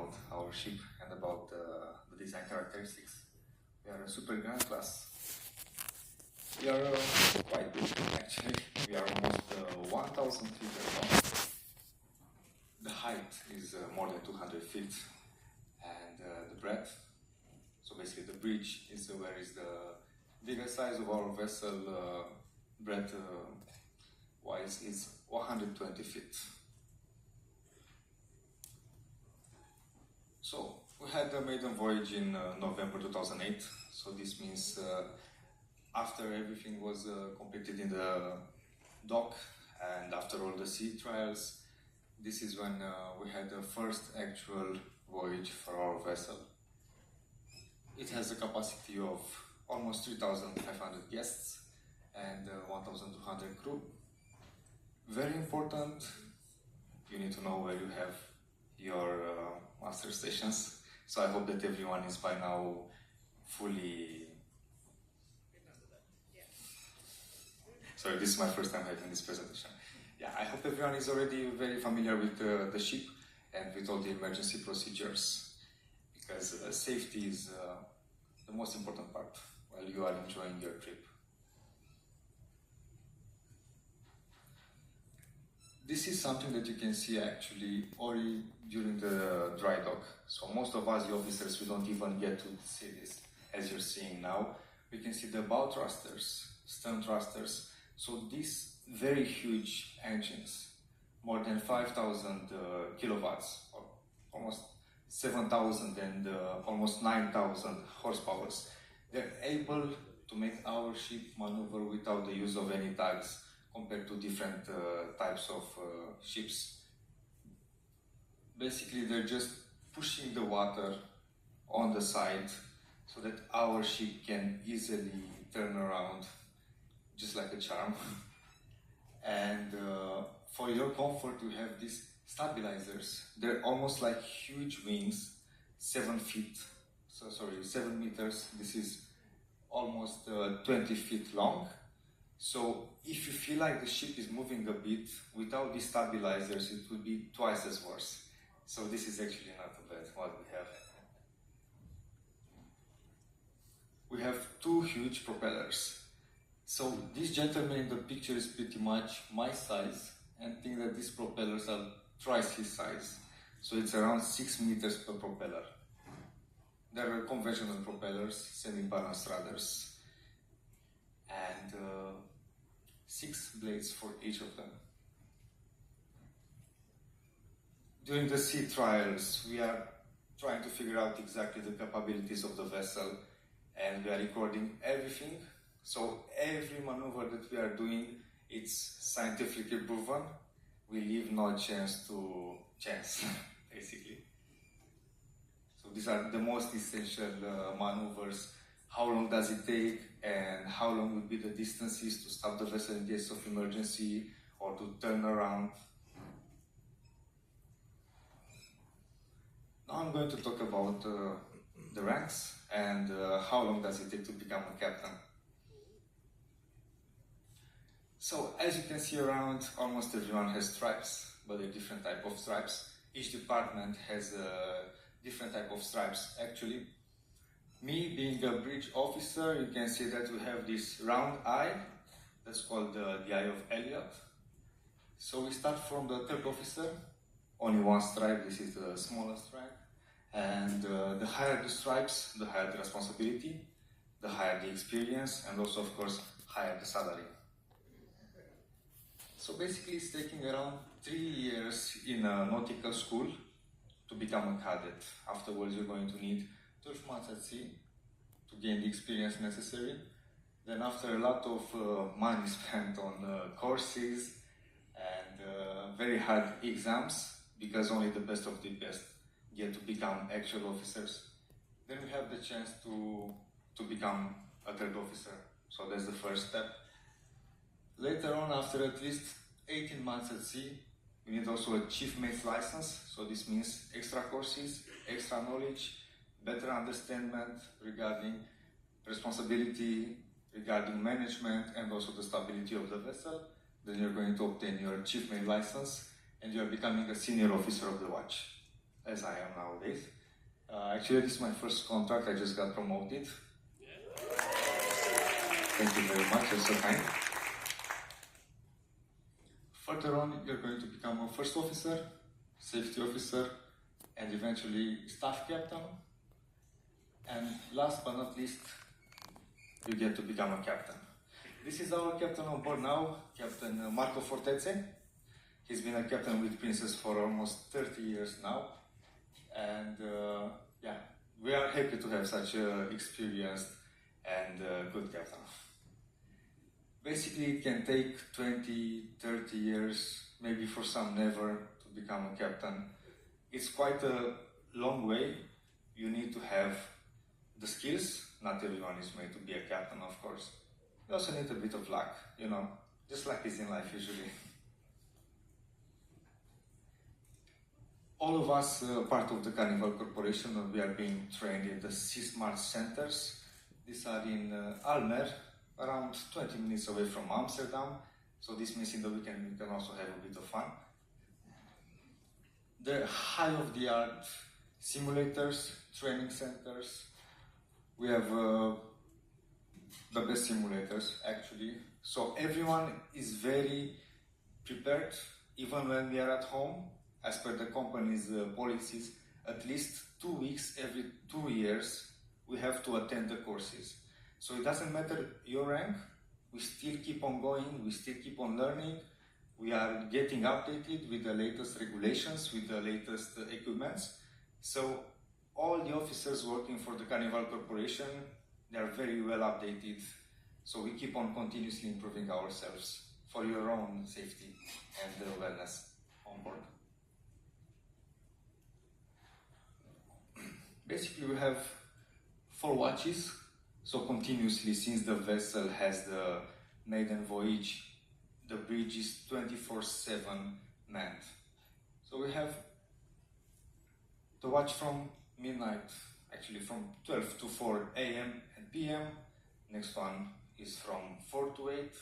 about our ship and about the design characteristics. We are a super grand class. We are quite big, actually. We are almost 1,000 feet long. The height is more than 200 feet, and the breadth, so basically the bridge is where is the bigger size of our vessel, breadth wise is 120 feet. So we had the maiden voyage in November 2008, so this means after everything was completed in the dock and after all the sea trials, this is when we had the first actual voyage for our vessel. It has a capacity of almost 3,500 guests and 1,200 crew. Very important, you need to know where you have your master stations. So I hope that everyone is by now fully... Sorry, this is my first time having this presentation. Yeah, I hope everyone is already very familiar with the ship and with all the emergency procedures, because safety is the most important part while you are enjoying your trip. This is something that you can see actually only during the dry dock. So most of us, the officers, we don't even get to see this as you're seeing now. We can see the bow thrusters, stern thrusters. So these very huge engines, more than 5,000 kilowatts, or almost 7,000 and almost 9,000 horsepower, they're able to make our ship maneuver without the use of any tugs compared to different types of ships. Basically, they're just pushing the water on the side so that our ship can easily turn around just like a charm. And for your comfort, you have these stabilizers. They're almost like huge wings, 7 meters. This is almost 20 feet long. So if you feel like the ship is moving a bit, without these stabilizers, it would be twice as worse. So this is actually not bad what we have. We have two huge propellers. So this gentleman in the picture is pretty much my size, and think that these propellers are twice his size. So it's around 6 meters per propeller. There are conventional propellers, semi-balanced rudders, and 6 blades for each of them. During the sea trials, we are trying to figure out exactly the capabilities of the vessel, and we are recording everything. So every maneuver that we are doing, it's scientifically proven. We leave no chance to chance, basically. So these are the most essential maneuvers. How long does it take, and how long would be the distances to stop the vessel in case of emergency or to turn around. Now I'm going to talk about the ranks and how long does it take to become a captain. So as you can see around, almost everyone has stripes, but they're different type of stripes. Each department has a different type of stripes. Actually, me being a bridge officer, you can see that we have this round eye, that's called the Eye of Elliot. So we start from the third officer, only one stripe, this is the smallest stripe. And the higher the stripes, the higher the responsibility, the higher the experience, and also of course, higher the salary. So basically it's taking around 3 years in a nautical school to become a cadet. Afterwards you're going to need 12 months at sea to gain the experience necessary. Then after a lot of money spent on courses and very hard exams, because only the best of the best get to become actual officers, then we have the chance to become a third officer. So that's the first step. Later on, after at least 18 months at sea, we need also a chief mate's license. So this means extra courses, extra knowledge, better understanding regarding responsibility, regarding management, and also the stability of the vessel. Then you're going to obtain your chief mate license, and you are becoming a senior officer of the watch. as I am nowadays. Actually, this is my first contract. I just got promoted. Thank you very much. You're so kind. Further on, you're going to become a first officer, safety officer, and eventually staff captain. And last but not least, you get to become a captain. This is our captain on board now, Captain Marco Forteze. He's been a captain with Princess for almost 30 years now. And yeah, we are happy to have such an experienced and good captain. Basically, it can take 20, 30 years, maybe for some never, to become a captain. It's quite a long way. You need to have the skills. Not everyone is made to be a captain, of course. You also need a bit of luck, you know, just like is in life usually. All of us, part of the Carnival Corporation, we are being trained in the C-Smart centers. These are in Almer, around 20 minutes away from Amsterdam. So this means in the weekend we can also have a bit of fun. They're high-of-the-art simulators, training centers. We have the best simulators, actually. So everyone is very prepared, even when we are at home. As per the company's policies, at least 2 weeks every 2 years, we have to attend the courses. So it doesn't matter your rank, we still keep on going, we still keep on learning. We are getting updated with the latest regulations, with the latest equipments. So all the officers working for the Carnival Corporation, they are very well updated. So we keep on continuously improving ourselves for your own safety and wellness on board. Basically, we have 4 watches. So continuously, since the vessel has the maiden voyage, the bridge is 24/7 manned. So we have the watch from midnight, actually from 12 to 4 a.m. and p.m. Next one is from 4 to 8,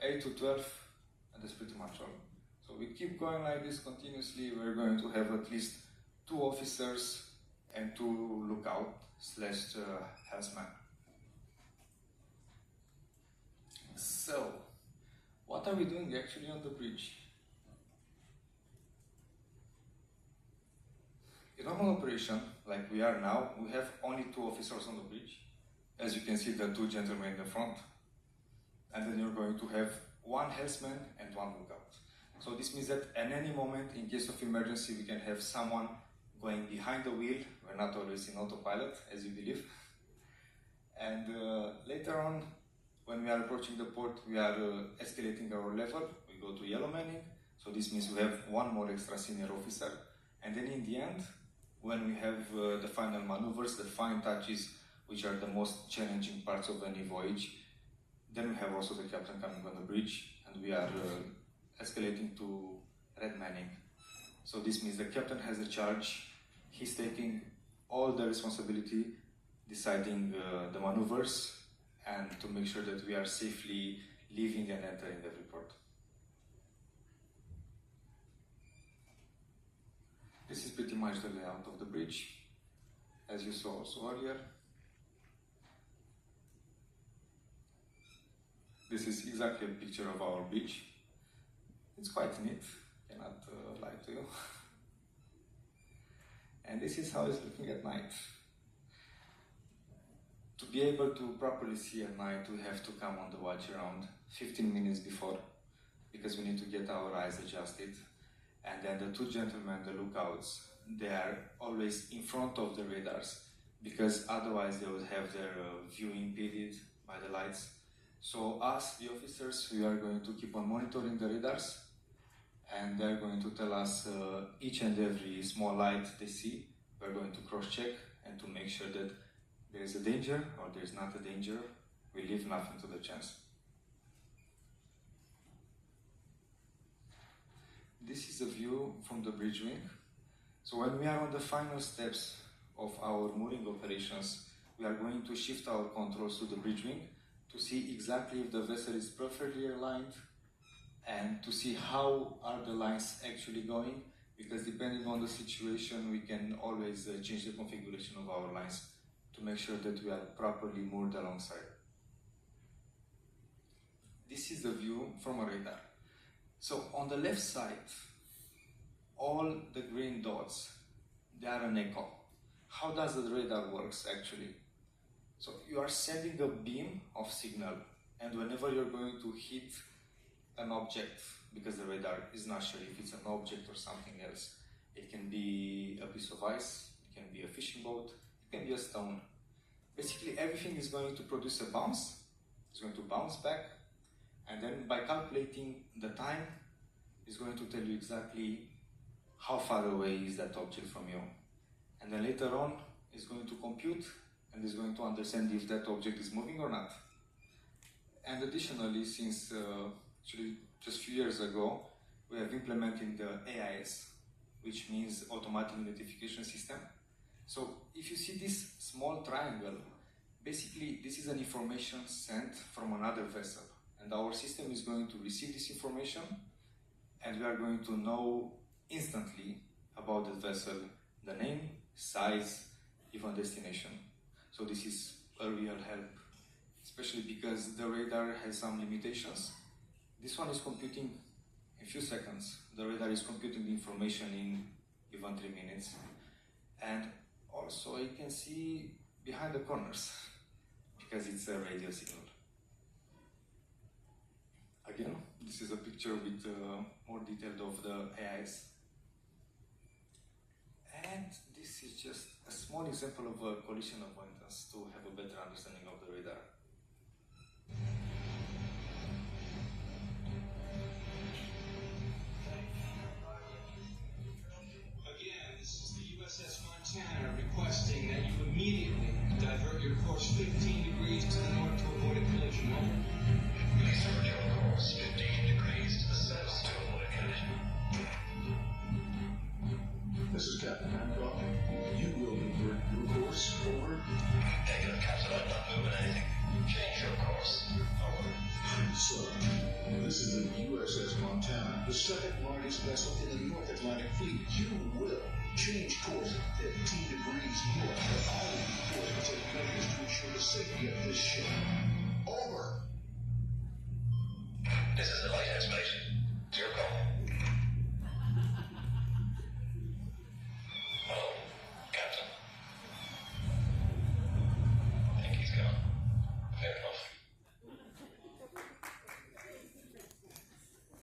8 to 12, and that's pretty much all. So we keep going like this continuously. We're going to have at least 2 officers and 2 lookout / helmsmen. So, what are we doing actually on the bridge? In normal operation, like we are now, we have only 2 officers on the bridge. As you can see, the 2 gentlemen in the front. And then you're going to have 1 helmsman and 1 lookout. So this means that at any moment, in case of emergency, we can have someone going behind the wheel. We're not always in autopilot, as you believe. And later on, when we are approaching the port, we are escalating our level. We go to yellow manning. So this means we have 1 more extra senior officer. And then in the end, when we have the final maneuvers, the fine touches, which are the most challenging parts of any voyage, then we have also the captain coming on the bridge, and we are escalating to red manning. So this means the captain has the charge. He's taking all the responsibility, deciding the maneuvers, and to make sure that we are safely leaving and entering every port. This is pretty much the layout of the bridge, as you saw also earlier. This is exactly a picture of our beach. It's quite neat, cannot lie to you. And this is how it's looking at night. To be able to properly see at night, we have to come on the watch around 15 minutes before, because we need to get our eyes adjusted. And then the 2 gentlemen, the lookouts, they are always in front of the radars, because otherwise they would have their view impeded by the lights. So us, the officers, we are going to keep on monitoring the radars, and they're going to tell us each and every small light they see. We're going to cross-check and to make sure that there is a danger or there is not a danger. We leave nothing to the chance. This is a view from the bridge wing. So when we are on the final steps of our mooring operations, we are going to shift our controls to the bridge wing to see exactly if the vessel is perfectly aligned and to see how are the lines actually going, because depending on the situation, we can always change the configuration of our lines to make sure that we are properly moored alongside. This is the view from a radar. So on the left side, all the green dots, they are an echo. How does the radar works actually? So you are sending a beam of signal, and whenever you're going to hit an object, because the radar is not sure if it's an object or something else, it can be a piece of ice, it can be a fishing boat, it can be a stone. Basically everything is going to produce a bounce, it's going to bounce back, and then by calculating the time, it's going to tell you exactly how far away is that object from you. And then later on, it's going to compute and is going to understand if that object is moving or not. And additionally, since actually just a few years ago, we have implemented the AIS, which means Automatic Notification System. So if you see this small triangle, basically this is an information sent from another vessel. And our system is going to receive this information, and we are going to know instantly about the vessel, the name, size, even destination. So this is a real help, especially because the radar has some limitations. This one is computing in a few seconds. The radar is computing the information in even 3 minutes. And also you can see behind the corners because it's a radio signal. Again, this is a picture with more detailed of the AIS. And this is just a small example of a collision avoidance to have a better understanding of the radar. Again, this is the USS Montana requesting that you immediately divert your course 15 degrees to the north to avoid a collision. Over. Please divert your course 15 degrees to the south to avoid a collision. This is Captain Hancock. You will divert your course. Over. Negative, Captain. I'm not moving anything. Change your course. Over. Sir, this is the USS Montana, the second largest vessel in the North Atlantic Fleet. You will change course 15 degrees north. I will be forced to take measures to ensure the safety of this ship. Over. This is the lighthouse, mate.